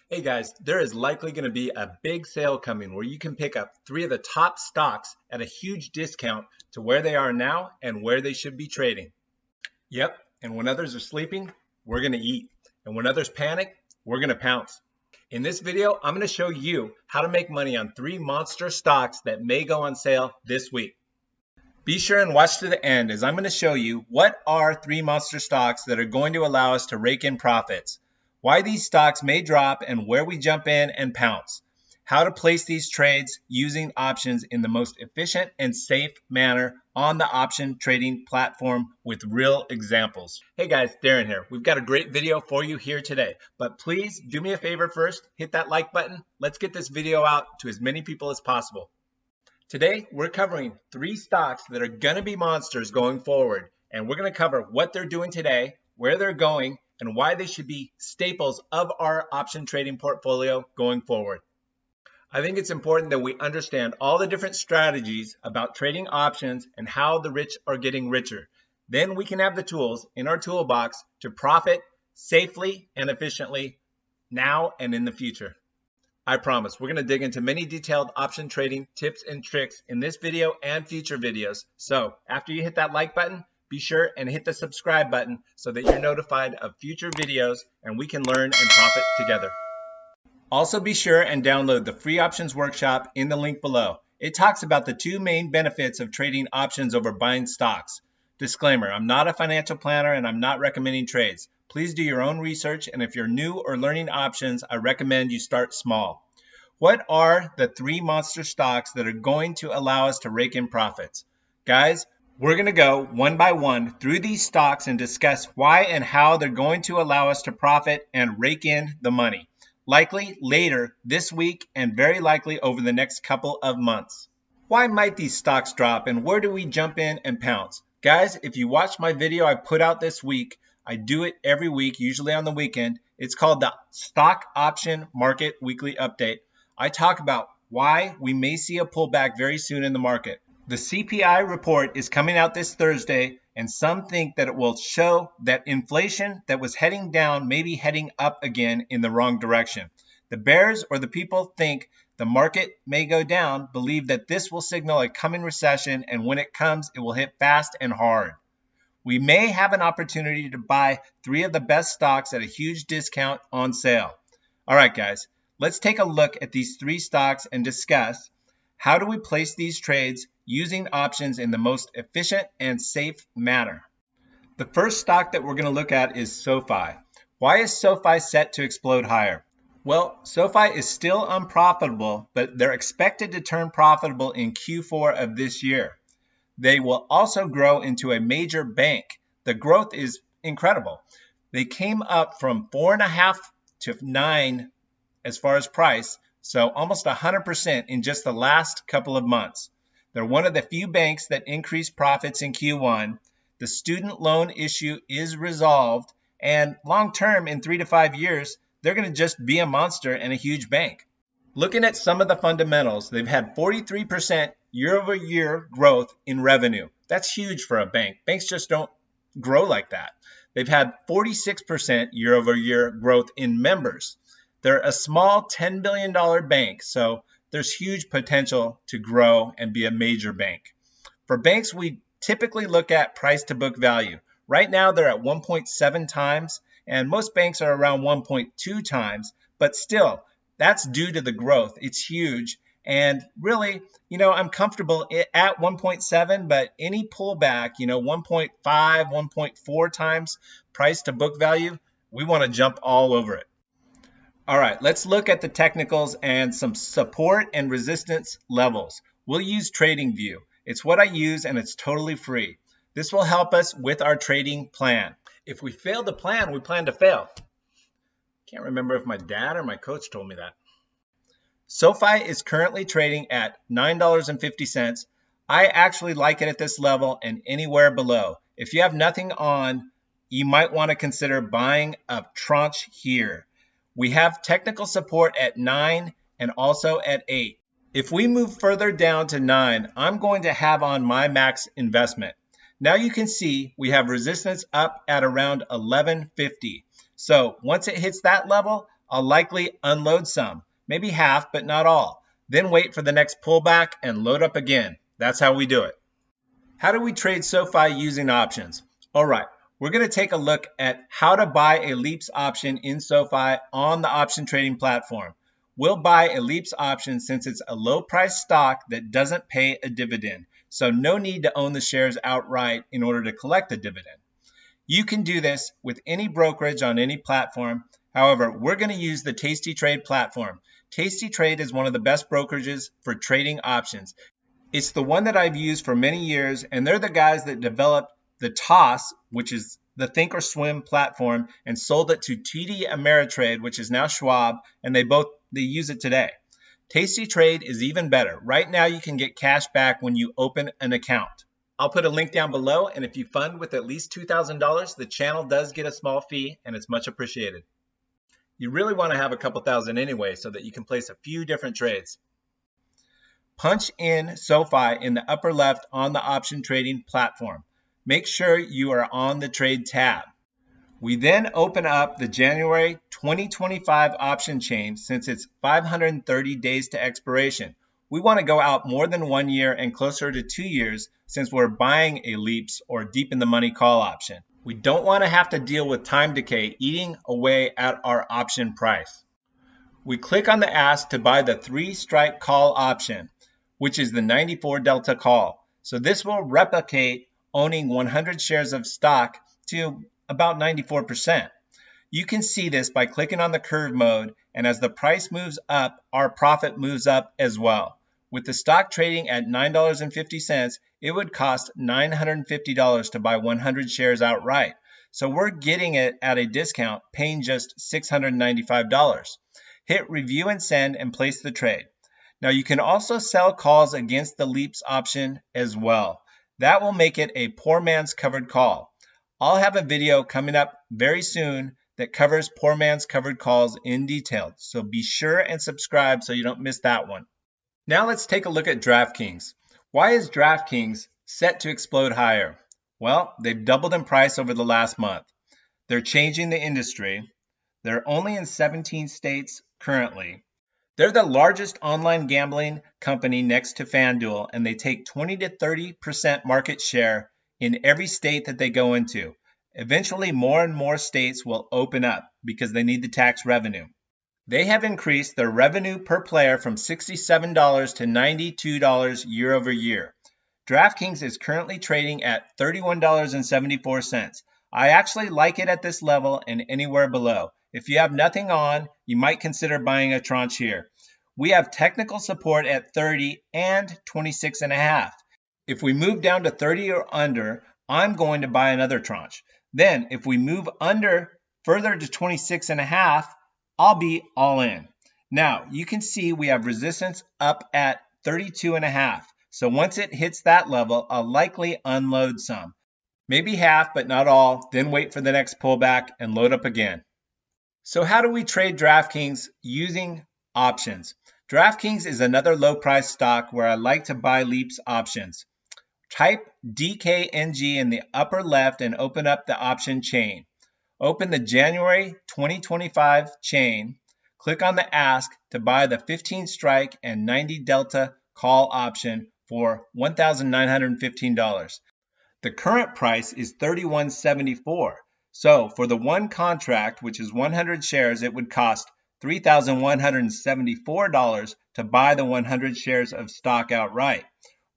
Hey guys, there is likely going to be a big sale coming where you can pick up three of the top stocks at a huge discount to where they are now and where they should be trading. Yep, and when others are sleeping, we're going to eat. And when others panic, we're going to pounce. In this video, I'm going to show you how to make money on three monster stocks that may go on sale this week. Be sure and watch to the end as I'm going to show you what are three monster stocks that are going to allow us to rake in profits, why these stocks may drop and where we jump in and pounce, how to place these trades using options in the most efficient and safe manner on the option trading platform with real examples. Hey guys, Darren here. We've got a great video for you here today, but please do me a favor first, hit that like button. Let's get this video out to as many people as possible. Today, we're covering three stocks that are going to be monsters going forward, and we're going to cover what they're doing today, where they're going, and why they should be staples of our option trading portfolio going forward. I think it's important that we understand all the different strategies about trading options and how the rich are getting richer. Then we can have the tools in our toolbox to profit safely and efficiently now and in the future. I promise we're going to dig into many detailed option trading tips and tricks in this video and future videos. So after you hit that like button, be sure and hit the subscribe button so that you're notified of future videos and we can learn and profit together. Also be sure and download the free options workshop in the link below. It talks about the two main benefits of trading options over buying stocks. Disclaimer, I'm not a financial planner and I'm not recommending trades. Please do your own research, and if you're new or learning options, I recommend you start small. What are the three monster stocks that are going to allow us to rake in profits? Guys, we're going to go one by one through these stocks and discuss why and how they're going to allow us to profit and rake in the money. Likely later this week and very likely over the next couple of months. Why might these stocks drop and where do we jump in and pounce? Guys, if you watch my video I put out this week, I do it every week, usually on the weekend. It's called the Stock Option Market Weekly Update. I talk about why we may see a pullback very soon in the market. The CPI report is coming out this Thursday, and some think that it will show that inflation that was heading down may be heading up again in the wrong direction. The bears, or the people think the market may go down, believe that this will signal a coming recession, and when it comes, it will hit fast and hard. We may have an opportunity to buy three of the best stocks at a huge discount on sale. All right, guys, let's take a look at these three stocks and discuss how do we place these trades using options in the most efficient and safe manner. The first stock that we're going to look at is Sofi. Why is Sofi set to explode higher? Well, Sofi is still unprofitable, but they're expected to turn profitable in Q4 of this year. They will also grow into a major bank. The growth is incredible. They came up from 4.5 to 9 as far as price, so almost 100% in just the last couple of months. They're one of the few banks that increased profits in Q1. The student loan issue is resolved, and long term, in 3 to 5 years, they're going to just be a monster and a huge bank. Looking at some of the fundamentals, they've had 43% year-over-year growth in revenue. That's huge for a bank. Banks just don't grow like that. They've had 46% year-over-year growth in members. They're a small $10 billion bank, so there's huge potential to grow and be a major bank. For banks, we typically look at price to book value. Right now, they're at 1.7 times, and most banks are around 1.2 times, but still, that's due to the growth. It's huge. And really, I'm comfortable at 1.7, but any pullback, 1.5, 1.4 times price to book value, we want to jump all over it. All right, let's look at the technicals and some support and resistance levels. We'll use TradingView. It's what I use and it's totally free. This will help us with our trading plan. If we fail to plan, we plan to fail. Can't remember if my dad or my coach told me that. Sofi is currently trading at $9.50. I actually like it at this level and anywhere below. If you have nothing on, you might want to consider buying a tranche here. We have technical support at 9 and also at 8. If we move further down to 9, I'm going to have on my max investment. Now you can see we have resistance up at around 11.50. So once it hits that level, I'll likely unload some, maybe half, but not all. Then wait for the next pullback and load up again. That's how we do it. How do we trade SoFi using options? All right, we're going to take a look at how to buy a LEAPS option in SoFi on the option trading platform. We'll buy a LEAPS option since it's a low price stock that doesn't pay a dividend. So no need to own the shares outright in order to collect a dividend. You can do this with any brokerage on any platform. However, we're going to use the Tastytrade platform. Tastytrade is one of the best brokerages for trading options. It's the one that I've used for many years, and they're the guys that developed the TOS, which is the Think or Swim platform, and sold it to TD Ameritrade, which is now Schwab, and they use it today. Tastytrade is even better. Right now you can get cash back when you open an account. I'll put a link down below, and if you fund with at least $2,000, the channel does get a small fee, and it's much appreciated. You really want to have a couple thousand anyway so that you can place a few different trades. Punch in SoFi in the upper left on the option trading platform. Make sure you are on the trade tab. We then open up the January 2025 option chain since it's 530 days to expiration. We want to go out more than 1 year and closer to 2 years since we're buying a LEAPS or deep in the money call option. We don't want to have to deal with time decay eating away at our option price. We click on the ask to buy the 3-strike call option, which is the 94 delta call. So this will replicate owning 100 shares of stock to about 94%. You can see this by clicking on the curve mode, and as the price moves up, our profit moves up as well. With the stock trading at $9.50, it would cost $950 to buy 100 shares outright. So we're getting it at a discount, paying just $695. Hit review and send and place the trade. Now you can also sell calls against the LEAPS option as well. That will make it a poor man's covered call. I'll have a video coming up very soon that covers poor man's covered calls in detail. So be sure and subscribe so you don't miss that one. Now let's take a look at DraftKings. Why is DraftKings set to explode higher? Well, they've doubled in price over the last month. They're changing the industry. They're only in 17 states currently. They're the largest online gambling company next to FanDuel, and they take 20 to 30% market share in every state that they go into. Eventually, more and more states will open up because they need the tax revenue. They have increased their revenue per player from $67 to $92 year over year. DraftKings is currently trading at $31.74. I actually like it at this level and anywhere below. If you have nothing on, you might consider buying a tranche here. We have technical support at 30 and 26.5. If we move down to 30 or under, I'm going to buy another tranche. Then if we move under further to 26.5, I'll be all in. Now you can see we have resistance up at 32.5. So once it hits that level, I'll likely unload some. Maybe half, but not all, then wait for the next pullback and load up again. So how do we trade DraftKings using options? DraftKings is another low price stock where I like to buy LEAPS options. Type DKNG in the upper left and open up the option chain. Open the January 2025 chain. Click on the ask to buy the 15 strike and 90 delta call option for $1,915. The current price is $31.74. So for the one contract, which is 100 shares, it would cost $3,174 to buy the 100 shares of stock outright.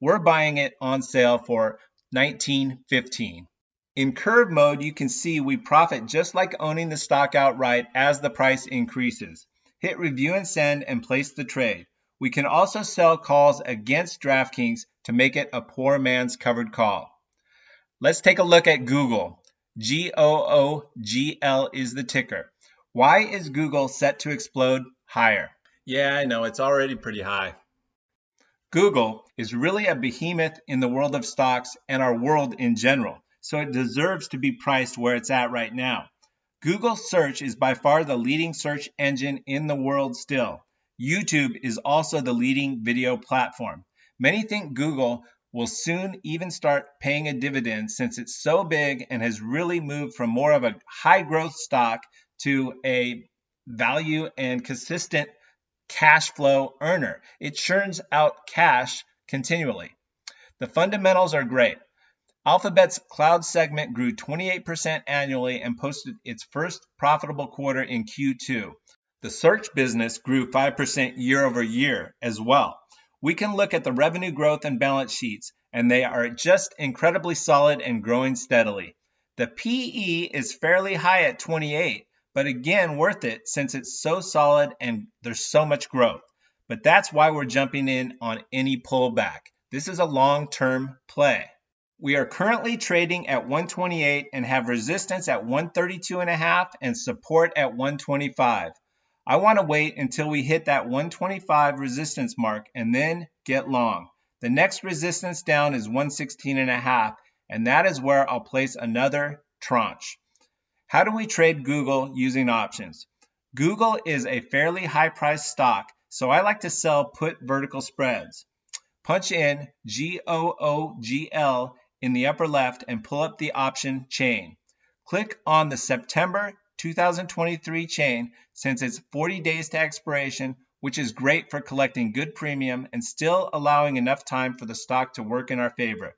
We're buying it on sale for $19.15. In curve mode, you can see we profit just like owning the stock outright as the price increases. Hit review and send and place the trade. We can also sell calls against DraftKings to make it a poor man's covered call. Let's take a look at Google. GOOGL is the ticker. Why is Google set to explode higher? Yeah, I know, it's already pretty high. Google is really a behemoth in the world of stocks and our world in general, so it deserves to be priced where it's at right now. Google search is by far the leading search engine in the world still. YouTube is also the leading video platform. Many think Google will soon even start paying a dividend since it's so big and has really moved from more of a high growth stock to a value and consistent cash flow earner. It churns out cash continually. The fundamentals are great. Alphabet's cloud segment grew 28% annually and posted its first profitable quarter in Q2. The search business grew 5% year over year as well. We can look at the revenue growth and balance sheets, and they are just incredibly solid and growing steadily. The PE is fairly high at 28, but again worth it since it's so solid and there's so much growth. But that's why we're jumping in on any pullback. This is a long-term play. We are currently trading at 128 and have resistance at 132.5 and support at 125. I want to wait until we hit that 125 resistance mark and then get long. The next resistance down is 116.5, and that is where I'll place another tranche. How do we trade Google using options? Google is a fairly high-priced stock, so I like to sell put vertical spreads. Punch in GOOGL in the upper left and pull up the option chain. Click on the September 2023 chain since it's 40 days to expiration, which is great for collecting good premium and still allowing enough time for the stock to work in our favor.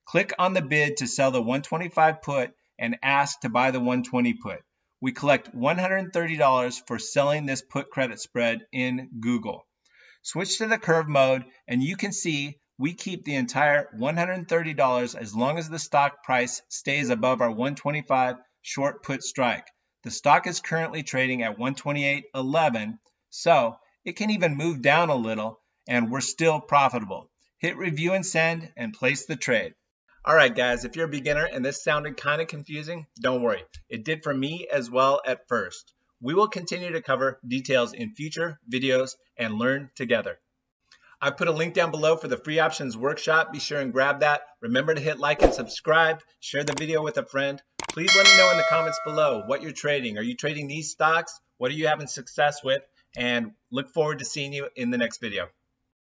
Click on the bid to sell the 125 put and ask to buy the 120 put. We collect $130 for selling this put credit spread in Google. Switch to the curve mode and you can see we keep the entire $130 as long as the stock price stays above our 125 short put strike. The stock is currently trading at 128.11, so it can even move down a little and we're still profitable. Hit review and send and place the trade. All right, guys, if you're a beginner and this sounded kind of confusing, don't worry. It did for me as well at first. We will continue to cover details in future videos and learn together. I put a link down below for the free options workshop. Be sure and grab that. Remember to hit like and subscribe. Share the video with a friend. Please let me know in the comments below what you're trading. Are you trading these stocks? What are you having success with? And look forward to seeing you in the next video.